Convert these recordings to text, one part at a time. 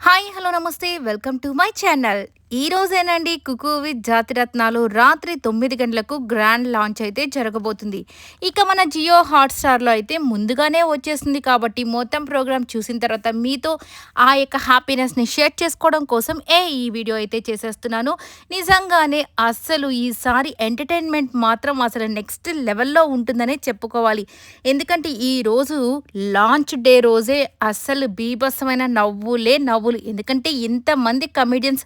Hi hello నమస్తే welcome to my channel. ఈ రోజేనండి 'Kuku with జాతిరత్నాలు' రాత్రి 9 గంటలకు గ్రాండ్ లాంచ్ అయితే జరగబోతుంది. ఇక మన జియో హాట్‌స్టార్‌లో అయితే ముందుగానే వచ్చేస్తుంది కాబట్టి మొత్తం ప్రోగ్రామ్ చూసిన తర్వాత మీతో ఆ యొక్క హ్యాపీనెస్‌ని షేర్ చేసుకోవడం కోసం ఈ వీడియో అయితే చేసేస్తున్నాను. నిజంగానే అస్సలు ఈసారి ఎంటర్‌టైన్‌మెంట్ మాత్రం అసలు నెక్స్ట్ లెవెల్‌లో ఉంటుందనే చెప్పుకోవాలి. ఎందుకంటే ఈరోజు లాంచ్ డే రోజే అస్సలు బీభత్సమైన నవ్వులే నవ్వులు. ఎందుకంటే ఇంతమంది కమెడియన్స్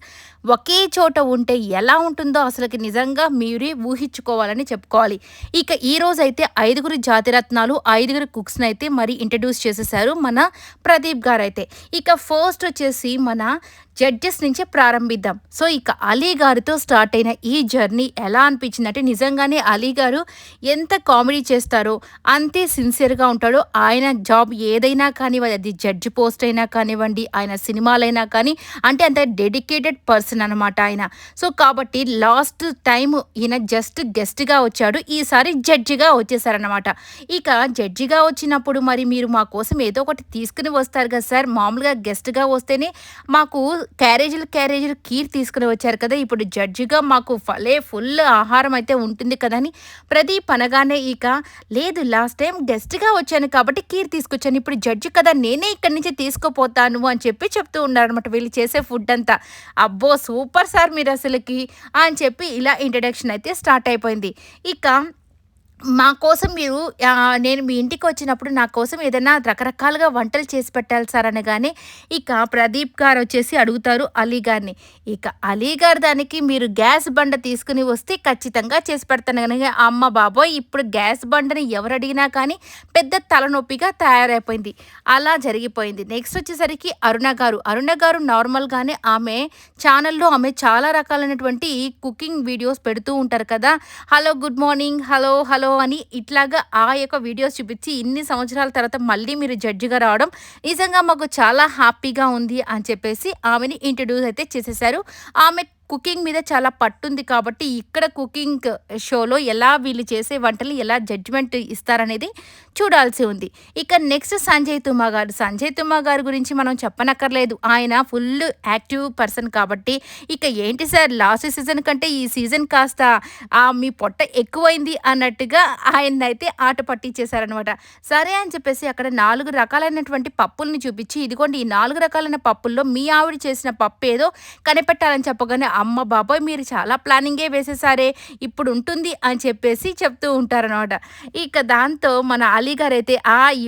ఒకే చోట ఉంటే ఎలా ఉంటుందో అసలకి నిజంగా మీరే ఊహించుకోవాలని చెప్పుకోవాలి. ఇక ఈరోజైతే 5 జాతిరత్నాలు, 5 కుక్స్‌నైతే మరి ఇంట్రడ్యూస్ చేసేసారు మన ప్రదీప్ గారైతే. ఇక ఫస్ట్ వచ్చేసి మన జడ్జెస్ నుంచే ప్రారంభిద్దాం. సో, ఇక అలీ గారితో స్టార్ట్ అయిన ఈ జర్నీ ఎలా అనిపించిందంటే నిజంగానే అలీ గారు ఎంత కామెడీ చేస్తారో అంతే సిన్సియర్‌గా ఉంటాడు. ఆయన జాబ్ ఏదైనా కానివ్వండి, అది జడ్జ్ పోస్ట్ అయినా కానివ్వండి, ఆయన సినిమాలైనా కానీ అంటే అంత డెడికేటెడ్ పర్సన్ అనమాట ఆయన. సో, కాబట్టి లాస్ట్ టైమ్ ఈయన జస్ట్ గెస్ట్‌గా వచ్చాడు. ఈసారి జడ్జిగా వచ్చేసారనమాట. ఇక జడ్జిగా వచ్చినప్పుడు మరి మీరు మా కోసం ఏదో ఒకటి తీసుకుని వస్తారు కదా సార్! మామూలుగా గెస్ట్‌గా వస్తేనే మాకు క్యారేజీలు కీర్ తీసుకుని వచ్చారు కదా! ఇప్పుడు జడ్జిగా మాకు ఫుల్ ఆహారం అయితే ఉంటుంది కదా! అని ప్రదీప్ అనగానే ఇక లేదు లాస్ట్ టైమ్ గెస్ట్‌గా వచ్చాను కాబట్టి కీర్ తీసుకొచ్చాను. ఇప్పుడు జడ్జి కదా! నేనే ఇక్కడి నుంచి తీసుకుపోతాను అని చెప్పి చెప్తూ ఉన్నారనమాట వీళ్ళు చేసే ఫుడ్ అంతా. అబ్బో! సూపర్ సార్ మీరసలకి అని చెప్పి ఇలా ఇంట్రడక్షన్ అయితే స్టార్ట్ అయిపోయింది. ఇక మా కోసం మీరు నేను మీ ఇంటికొచ్చినప్పుడు నా కోసం ఏదైనా రకరకాలుగా వంటలు చేసి పెట్టాలి సార్ అనగానే, ఇక ప్రదీప్ గారొచ్చేసి అడుగుతారు అలీ గారిని. ఇక అలీ గారు దానికి మీరు గ్యాస్ బండ తీసుకొని వస్తే ఖచ్చితంగా చేసి పెడతాను అనగా, అమ్మ బాబోయ్! ఇప్పుడు గ్యాస్ బండని ఎవరడిగినా కానీ పెద్ద తలనొప్పిగా తయారైపోయింది. అలా జరిగిపోయింది. నెక్స్ట్ వచ్చేసరికి అరుణ గారు నార్మల్‌గానే ఆమె ఛానెల్‌లో ఆమె చాలా రకాలైనటువంటి కుకింగ్ వీడియోస్ పెడుతూ ఉంటారు కదా! హలో, గుడ్ మార్నింగ్, హలో అని ఇట్లాగా ఆ యొక్క వీడియోస్ చూపించి ఇన్ని సంవత్సరాల తర్వాత మళ్ళీ మీరు జడ్జిగా రావడం నిజంగా మాకు చాలా హ్యాపీగా ఉంది అని చెప్పేసి ఆమెని ఇంట్రడ్యూస్ అయితే చేసేసారు. ఆమె కుకింగ్ మీద చాలా పట్టుంది కాబట్టి ఇక్కడ కుకింగ్ షోలో ఎలా వీళ్ళు చేసే వంటలు ఎలా జడ్జిమెంట్ ఇస్తారనేది చూడాల్సి ఉంది. ఇక నెక్స్ట్ సంజయ్ తుమ్మా గారి గురించి మనం చెప్పనక్కర్లేదు. ఆయన ఫుల్ యాక్టివ్ పర్సన్ కాబట్టి ఇక ఏంటి సార్ లాస్ట్ సీజన్ కంటే ఈ సీజన్ కాస్త మీ పొట్ట ఎక్కువైంది అన్నట్టుగా ఆయన్నయితే ఆట పట్టించేశారనమాట. సరే అని చెప్పేసి అక్కడ 4 రకాలైనటువంటి పప్పుల్ని చూపించి ఇదిగోండి ఈ 4 రకాలైన పప్పుల్లో మీ ఆవిడ చేసిన పప్పు ఏదో కనిపెట్టాలని చెప్పగానే అమ్మ బాబోయ్! మీరు చాలా ప్లానింగే వేసేసారే ఇప్పుడు ఉంటుంది అని చెప్పేసి చెప్తూ ఉంటారనమాట. ఇక దాంతో మన అలీ గారైతే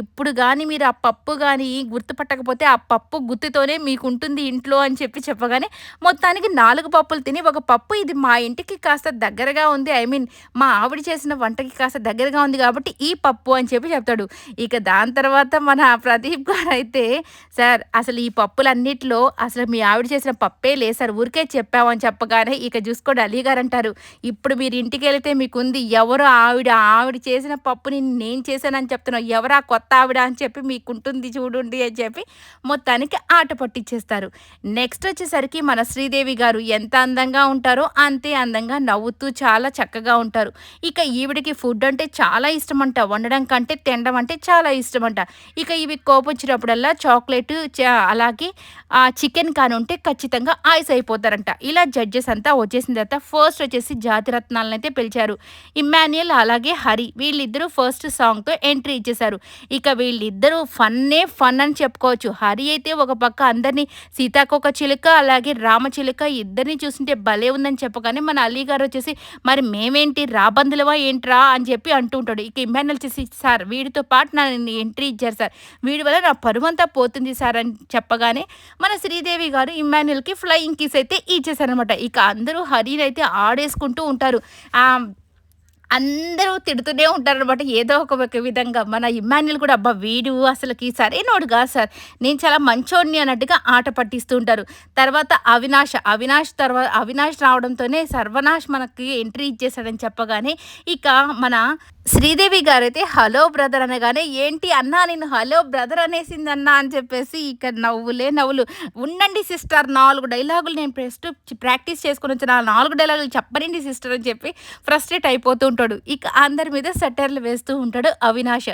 ఇప్పుడు గాని మీరు ఆ పప్పు గాని గుర్తుపట్టకపోతే ఆ పప్పు గుత్తితోనే మీకుంటుంది ఇంట్లో అని చెప్పగానే మొత్తానికి 4 పప్పులు తిని ఒక పప్పు ఇది మా ఇంటికి కాస్త దగ్గరగా ఉంది. ఐ మీన్ మా ఆవిడ చేసిన వంటకి కాస్త దగ్గరగా ఉంది కాబట్టి ఈ పప్పు అని చెప్పి చెప్తాడు. ఇక దాని తర్వాత మన ప్రదీప్ గారైతే సార్ అసలు ఈ పప్పులన్నిట్లో అసలు మీ ఆవిడ చేసిన పప్పే లేదు సార్ ఊరికే చెప్పామని చెప్పగానే ఇక చూసుకోండి అలీ గారు అంటారు, ఇప్పుడు మీరు ఇంటికెళ్తే మీకుంది ఎవరు ఆవిడ చేసిన పప్పుని నేను చేశానని చెప్తున్నావు. ఎవరా కొత్త ఆవిడ అని చెప్పి మీకుంటుంది చూడండి అని చెప్పి మొత్తానికి ఆట పట్టించేస్తారు. నెక్స్ట్ వచ్చేసరికి మన శ్రీదేవి గారు ఎంత అందంగా ఉంటారో అంతే అందంగా నవ్వుతూ చాలా చక్కగా ఉంటారు. ఇక ఈవిడకి ఫుడ్ అంటే చాలా ఇష్టమంట. వండడం కంటే తినడం అంటే చాలా ఇష్టమంట. ఇక ఇవి కోపొచ్చినప్పుడల్లా చాక్లెట్ అలాగే చికెన్ కానుంటే ఖచ్చితంగా ఐస్ అయిపోతారంట. ఇలా జడ్జెస్ అంతా వచ్చేసిన తర్వాత ఫస్ట్ వచ్చేసి జాతిరత్నాలను అయితే పిలిచారు. ఇమ్మాన్యుయల్ అలాగే హరి వీళ్ళిద్దరూ ఫస్ట్ సాంగ్‌తో ఎంట్రీ ఇచ్చేశారు. ఇక వీళ్ళిద్దరూ ఫన్ అని చెప్పుకోవచ్చు. హరి అయితే ఒక పక్క అందరిని సీతాకోకచిలుక అలాగే రామచిలుక ఇద్దరిని చూస్తుంటే భలే ఉందని చెప్పగానే మన అలీ గారు వచ్చేసి మరి మేమేంటి రాబందులవా ఏంట్రా అని చెప్పి అంటూ ఉంటాడు. ఇక ఇమ్మాన్యుయల్ వచ్చేసి సార్ వీడితో పాటు నన్ను ఎంట్రీ ఇచ్చారు సార్. వీడి వల్ల నా పరువంతా పోతుంది సార్ అని చెప్పగానే మన శ్రీదేవి గారు ఇమ్మాన్యుయల్‌కి ఫ్లయింగ్ కిస్ అయితే ఇచ్చేసారనమాట. ఇక అందరూ హరినైతే ఆడేసుకుంటూ ఉంటారు. అందరూ తిడుతూనే ఉంటారనమాట ఏదో ఒక విధంగా. మన ఇమ్మాన్యుయల్ కూడా అబ్బా! వీడు అసలకి సరైనోడు కాదు సార్. నేను చాలా మంచోడిని అన్నట్టుగా ఆట పట్టిస్తూ ఉంటారు. తర్వాత అవినాష్ రావడంతోనే సర్వనాష్ మనకి ఎంట్రీ ఇచ్చేసాడని చెప్పగానే ఇక మన శ్రీదేవి గారైతే హలో బ్రదర్ అనగానే, "ఏంటి అన్నా నేను హలో బ్రదర్ అనేసిందన్నా" అని చెప్పేసి ఇక నవ్వులే నవ్వులు. "ఉండండి సిస్టర్ 4 డైలాగులు నేను ప్రాక్టీస్ చేసుకొనొచ్చాను. ఆ 4 డైలాగులు చెప్పనండి సిస్టర్" అని చెప్పి ఫ్రస్ట్రేట్ అయిపోతూ ఉంటాడు. ఇక అందరి మీద సెటైర్‌లు వేస్తూ ఉంటాడు అవినాష్.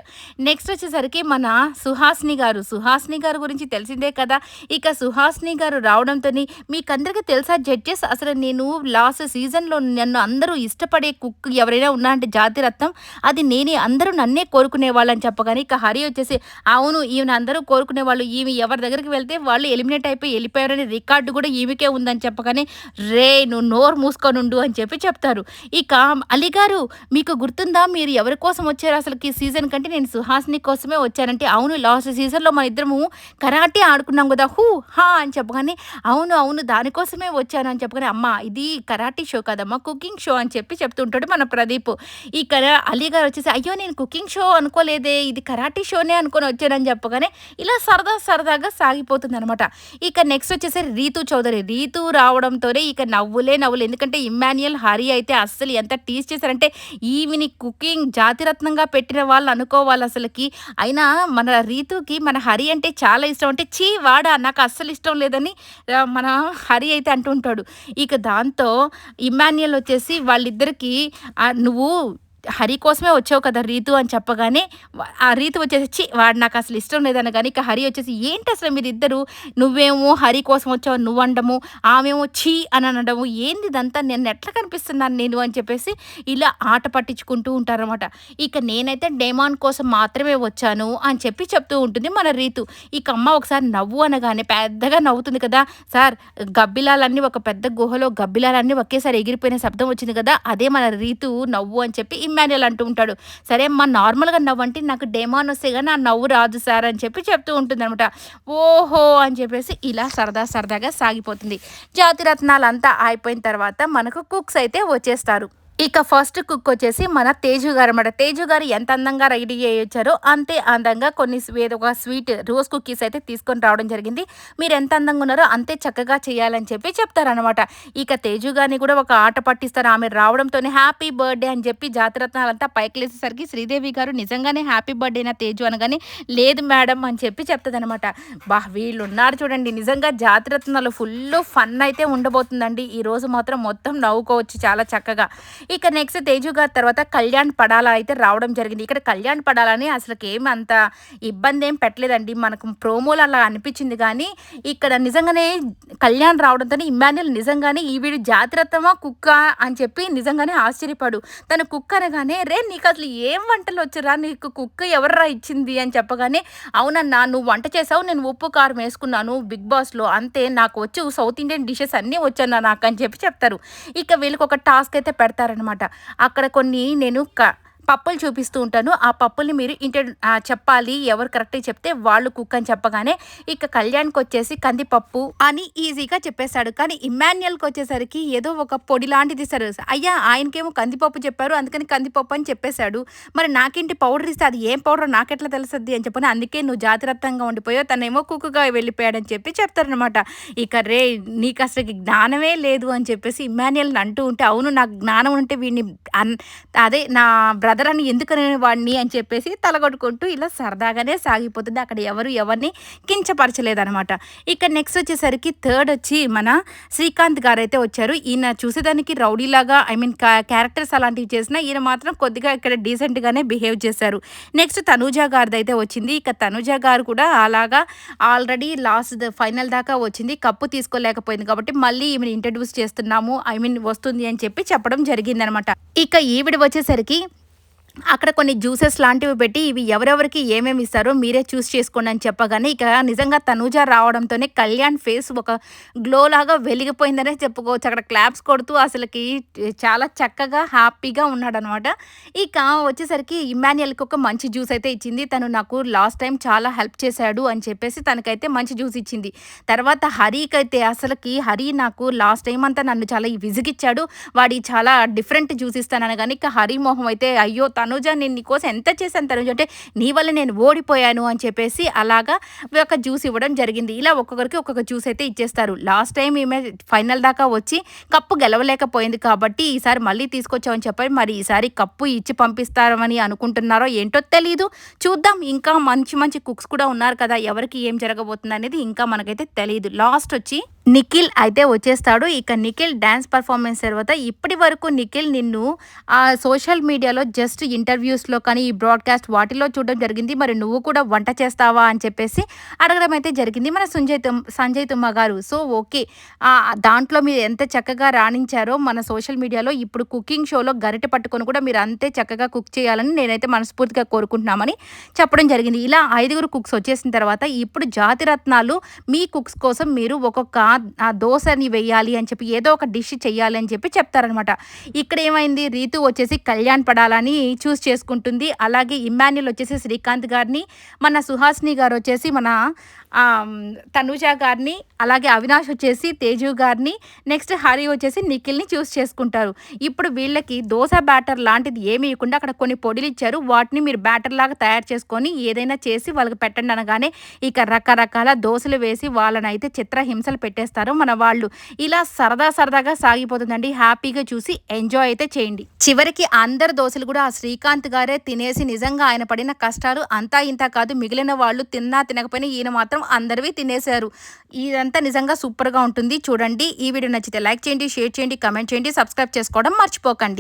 నెక్స్ట్ వచ్చేసరికి మన సుహాసిని గారు. సుహాసిని గారి గురించి తెలిసిందే కదా! ఇక సుహాసిని గారు రావడంతోని మీకందరికీ తెలుసా జడ్జెస్ అసలు నేను లాస్ట్ సీజన్‌లో నన్ను అందరూ ఇష్టపడే కుక్ ఎవరైనా ఉన్నారంటే జాతిరత్నం అది నేనే. అందరూ నన్నే కోరుకునేవాళ్ళని చెప్పగానే ఇక హరి వచ్చేసి, అవును ఈమెను అందరూ కోరుకునేవాళ్ళు. ఈమె ఎవరి దగ్గరికి వెళ్తే వాళ్ళు ఎలిమినేట్ అయిపోయి ఎళ్ళిపోయారని రికార్డ్ కూడా ఈమెకే ఉందని చెప్పగానే, "రేయ్! నువ్వు నోరు మూసుకొనుండు" అని చెప్పి చెప్తారు. ఇక అలీ గారు మీకు గుర్తుందా? మీరు ఎవరి కోసం వచ్చారు అసలకి సీజన్ కంటే? నేను సుహాసిని కోసమే వచ్చానంటే, అవును లాస్ట్ సీజన్‌లో మన ఇద్దరము కరాటే ఆడుకున్నాం గదా! హా! అని చెప్పగానే, అవును, అవును దానికోసమే వచ్చాను అని చెప్పగానే, అమ్మ ఇది కరాటే షో కాదమ్మా కుకింగ్ షో అని చెప్పి చెప్తుంటాడు మన ప్రదీప్. ఇక్కడ అలీ గారు వచ్చేసి, "అయ్యో! నేను కుకింగ్ షో అనుకోలేదే. ఇది కరాటీ షోనే అనుకోని వచ్చానని" చెప్పగానే ఇలా సరదాగా సాగిపోతుందనమాట. ఇక నెక్స్ట్ వచ్చేసి రీతూ చౌదరి. రీతూ రావడంతోనే ఇక నవ్వులే నవ్వులు. ఎందుకంటే ఇమ్మాన్యుయల్, హరి అయితే అస్సలు ఎంత టీజ్ చేశారంటే ఈమెని కుకింగ్ జాతిరత్నంగా పెట్టిన వాళ్ళు అనుకోవాలసలకి. అయినా మన రీతూకి మన హరి అంటే చాలా ఇష్టం. అంటే ఛీ! వాడా నాకు అస్సలు ఇష్టం లేదని మన హరి అయితే అంటుంటాడు. ఇక దాంతో ఇమ్మాన్యుయల్ వచ్చేసి వాళ్ళిద్దరికీ "నువ్వు హరి కోసమే వచ్చావు కదా రీతు" అని చెప్పగానే ఆ రీతు వచ్చేసి, "ఛీ! వాడు నాకసలు ఇష్టం లేదనగానే" ఇక హరి వచ్చేసి, "ఏంటసలు మీరిద్దరు నువ్వేమో హరి కోసం వచ్చావు నువ్వండము, ఆమేమో ఛీ! అని అనడము ఏంది ఇదంతా? ఎట్లా కనిపిస్తున్నాను నేను" అని చెప్పేసి ఇలా ఆట పట్టించుకుంటూ ఉంటారనమాట. ఇక నేనైతే డేమాన్ కోసం మాత్రమే వచ్చాను అని చెప్పి చెప్తూ ఉంటుంది మన రీతు. ఇక అమ్మ ఒకసారి నవ్వు అనగానే పెద్దగా నవ్వుతుంది కదా! సార్ గబ్బిలాలన్నీ ఒక పెద్ద గుహలో గబ్బిలాలన్నీ ఒకేసారి ఎగిరిపోయిన శబ్దం వచ్చింది కదా! అదే మన రీతు నవ్వు అని చెప్పి ఇమ్మాన్యుయల్ అంటూ ఉంటాడు. సరే అమ్మా నార్మల్‌గా నవ్వంటే నాకు డెమాన్ వస్తే గాని ఆ నవ్వు రాదు సార్ అని చెప్పి చెప్తూ ఉంటుందనమాట. ఓహో! అని చెప్పేసి ఇలా సరదాగా సాగిపోతుంది. జాతిరత్నాలంతా అయిపోయిన తర్వాత మనకు కుక్స్ అయితే వచ్చేస్తారు. ఇక ఫస్ట్ కుక్ వచ్చేసి మన తేజు గారనమాట. తేజు గారు ఎంత అందంగా రెడీ అయ్యొచ్చారో అంతే అందంగా కొన్ని ఏదొక స్వీట్ రోజ్ కుకీస్ అయితే తీసుకొని రావడం జరిగింది. మీరెంత అందంగా ఉన్నారో అంతే చక్కగా చేయాలని చెప్పి చెప్తారనమాట. ఇక తేజు గారిని కూడా ఒక ఆట పట్టిస్తారు. ఆమె రావడంతోనే హ్యాపీ బర్త్‌డే అని చెప్పి జాతిరత్నాలంతా పైకి లేసేసరికి శ్రీదేవి గారు నిజంగానే హ్యాపీ బర్త్‌డేనా తేజు అనగానే, లేదు మేడం అని చెప్పి చెప్తదనమాట. వీళ్ళున్నారు చూడండి నిజంగా జాతిరత్నాలు ఫుల్లు ఫన్ అయితే ఉండబోతుందండి. ఈరోజు మాత్రం మొత్తం నవ్వుకోవచ్చు చాలా చక్కగా. ఇక నెక్స్ట్ తేజు గారి తర్వాత కళ్యాణ్ పడాలా అయితే రావడం జరిగింది. ఇక్కడ కళ్యాణ్ పడాలని అసలకేమి అంత ఇబ్బందేం పెట్టలేదండి. మనకు ప్రోమోలో అలా అనిపించింది గానీ, ఇక్కడ నిజంగానే కళ్యాణ్ రావడంతోనే ఇమ్మాన్యుయల్ నిజంగానే ఈవిడ జాతిరత్నమా కుక్క అని చెప్పి నిజంగానే ఆశ్చర్యపడు. తను కుక్క అనగానే, "రే నీకసలు ఏం వంటలొచ్చురా? నీకు కుక్క ఎవర్రా ఇచ్చింది?" అని చెప్పగానే, "అవునన్నా నువ్వు వంట చేసావు. నేను ఉప్పు, కారం ఏసుకున్నాను బిగ్ బాస్‌లో. అంతే నాకు వచ్చు సౌత్ ఇండియన్ డిషెస్ అన్నీ వచ్చన్నా నాకు" అని చెప్పి చెప్తారు. ఇక వీళ్ళకొక టాస్క్ అయితే పెడతారనమాట. అక్కడ కొన్ని నేను పప్పులు చూపిస్తూ ఉంటాను. ఆ పప్పుల్ని మీరు చెప్పాలి. ఎవరు కరెక్ట్‌గా చెప్తే వాళ్ళు కుక్ అని చెప్పగానే, ఇక కళ్యాణ్‌కొచ్చేసి కందిపప్పు అని ఈజీగా చెప్పేసాడు. కానీ ఇమ్మాన్యుయల్‌కొచ్చేసరికి ఏదో ఒక పొడి లాంటిది ఇస్తారు. అయ్యా! ఆయనకేమో కందిపప్పు చెప్పారు. అందుకని కందిపప్పు అని చెప్పేసాడు. మరి నాకేంటి పౌడర్ ఇస్తే అది ఏం పౌడరో నాకెట్లా తెలుస్తది అని చెప్పని, అందుకే నువ్వు జాతిరత్నంగా ఉండిపోయావు. తనేమో కుక్‌గా వెళ్ళిపోయాడని చెప్పి చెప్తారనమాట. ఇక రేయ్! నీకసలకి జ్ఞానమే లేదు అని చెప్పేసి ఇమ్మాన్యుయల్‌ని అంటూ ఉంటే, అవును నాకు జ్ఞానం ఉంటే వీడిని అదే నా బ్రదర్ అని ఎందుకనే వాడిని అని చెప్పేసి తలగొట్టుకుంటూ ఇలా సరదాగానే సాగిపోతుంది. అక్కడ ఎవరిని కించపరచలేదనమాట. ఇక నెక్స్ట్ వచ్చేసరికి థర్డ్ వచ్చి మన శ్రీకాంత్ గారైతే వచ్చారు. ఈయన చూసేదానికి రౌడీలాగా క్యారెక్టర్స్ అలాంటివి చేసినా ఈయన మాత్రం కొద్దిగా ఇక్కడ డీసెంట్‌గానే బిహేవ్ చేశారు. నెక్స్ట్ తనూజ గారిదైతే వచ్చింది. ఇక తనూజ గారు కూడా అలాగా ఆల్రెడీ ఫైనల్ దాకా వచ్చింది. కప్పు తీసుకోలేకపోయింది కాబట్టి మళ్ళీ ఈమెను ఇంట్రడ్యూస్ చేస్తున్నాము. వస్తుంది అని చెప్పి చెప్పడం జరిగిందనమాట. ఇక ఈవిడ వచ్చేసరికి అక్కడ కొన్ని జ్యూసెస్ లాంటివి పెట్టి ఇవి ఎవరెవరికి ఏమేమి ఇస్తారో మీరే చూస్ చేసుకోండి అని చెప్పగానే ఇక నిజంగా తనూజ రావడంతోనే కళ్యాణ్ ఫేస్ ఒక గ్లో లాగా వెలిగిపోయిందనే చెప్పుకోవచ్చు. అక్కడ క్లాప్స్ కొడుతూ అసలుకి చాలా చక్కగా హ్యాపీగా ఉన్నాడనమాట. ఇక వచ్చేసరికి ఇమ్మాన్యుయల్‌కి ఒక మంచి జ్యూస్ అయితే ఇచ్చింది. తను నాకు లాస్ట్ టైం చాలా హెల్ప్ చేశాడు అని చెప్పేసి తనకైతే మంచి జ్యూస్ ఇచ్చింది. తర్వాత హరికి అసలకి హరి నాకు లాస్ట్ టైం అంతా నన్ను చాలా విసిగిచ్చాడు. వాడి చాలా డిఫరెంట్ జ్యూస్ ఇస్తాననగానే ఇక హరి మొహం అయితే అయ్యో! తనుజ నేను నీకోసం ఎంత చేశాను తనుజ అంటే, నీ వల్ల నేను ఓడిపోయాను అని చెప్పేసి అలాగా ఒక జ్యూస్ ఇవ్వడం జరిగింది. ఇలా ఒక్కొక్కరికి ఒక్కొక్క జ్యూస్ అయితే ఇచ్చేస్తారు. లాస్ట్ టైమ్ ఈమె ఫైనల్ దాకా వచ్చి కప్పు గెలవలేకపోయింది కాబట్టి ఈసారి మళ్ళీ తీసుకొచ్చామని చెప్పారు. మరి ఈసారి కప్పు ఇచ్చి పంపిస్తారని అనుకుంటున్నారో ఏంటో తెలీదు. చూద్దాం. ఇంకా మంచి మంచి కుక్స్ కూడా ఉన్నారు కదా! ఎవరికి ఏం జరగబోతుంది అనేది ఇంకా మనకైతే తెలీదు. లాస్ట్ వచ్చి నిఖిల్ అయితే వచ్చేస్తాడు. ఇక నిఖిల్ డాన్స్ పర్ఫార్మెన్స్ తర్వాత ఇప్పటి వరకు నిఖిల్ నిన్ను సోషల్ మీడియాలో జస్ట్ ఇంటర్వ్యూస్‌లో కానీ, ఈ బ్రాడ్‌కాస్ట్ వాటిలో చూడడం జరిగింది. మరి నువ్వు కూడా వంట చేస్తావా అని చెప్పేసి అడగడం అయితే జరిగింది మన సంజయ్ తుమ్మ గారు. So, okay. దాంట్లో మీరు ఎంత చక్కగా రాణించారో మన సోషల్ మీడియాలో ఇప్పుడు కుకింగ్ షోలో గరిటె పట్టుకొని కూడా మీరు అంతే చక్కగా కుక్ చేయాలని నేనైతే మనస్ఫూర్తిగా కోరుకుంటున్నామని చెప్పడం జరిగింది. ఇలా 5గురు కుక్స్ వచ్చేసిన తర్వాత ఇప్పుడు జాతిరత్నాలు మీ కుక్స్ కోసం మీరు ఒక్కొక్క దోసని వేయాలి అని చెప్పి ఏదో ఒక డిష్ చెయ్యాలి అని చెప్పి చెప్తారనమాట. ఇక్కడ ఏమైంది, రీతు వచ్చేసి కళ్యాణ్ పడాలని చూస్ చేసుకుంటుంది. అలాగే ఇమ్మాన్యుల్ వచ్చేసి శ్రీకాంత్ గారిని, మన సుహాసిని గారు వచ్చేసి మన తనుజ గారిని, అలాగే అవినాష్ వచ్చేసి తేజు గారిని, నెక్స్ట్ హరి వచ్చేసి నిఖిల్ని చూస్ చేసుకుంటారు. ఇప్పుడు వీళ్ళకి దోస బ్యాటర్ లాంటిది ఏమి ఇవ్వకుండా అక్కడ కొన్ని పొడిలు ఇచ్చారు. వాటిని మీరు బ్యాటర్ లాగా తయారు చేసుకొని ఏదైనా చేసి వాళ్ళకి పెట్టండి అనగానే ఇక రకరకాల దోసలు వేసి వాళ్ళనైతే చిత్రహింసలు పెట్టేస్తారు మన వాళ్ళు. ఇలా సరదాగా సాగిపోతుందండి. హ్యాపీగా చూసి ఎంజాయ్ అయితే చేయండి. చివరికి అందరి దోశలు కూడా ఆ శ్రీకాంత్ గారే తినేసి నిజంగా ఆయన పడిన కష్టాలు అంతా ఇంత కాదు, మిగిలిన వాళ్ళు తిన్నా తినకపోయినా ఈయన మాత్రం అందరివి తినేశారు. ఇదంతా నిజంగా సూపర్గా ఉంటుంది. చూడండి. ఈ వీడియో నచ్చితే లైక్ చేయండి, షేర్ చేయండి, కమెంట్ చేయండి, సబ్స్క్రైబ్ చేసుకోవడం మర్చిపోకండి.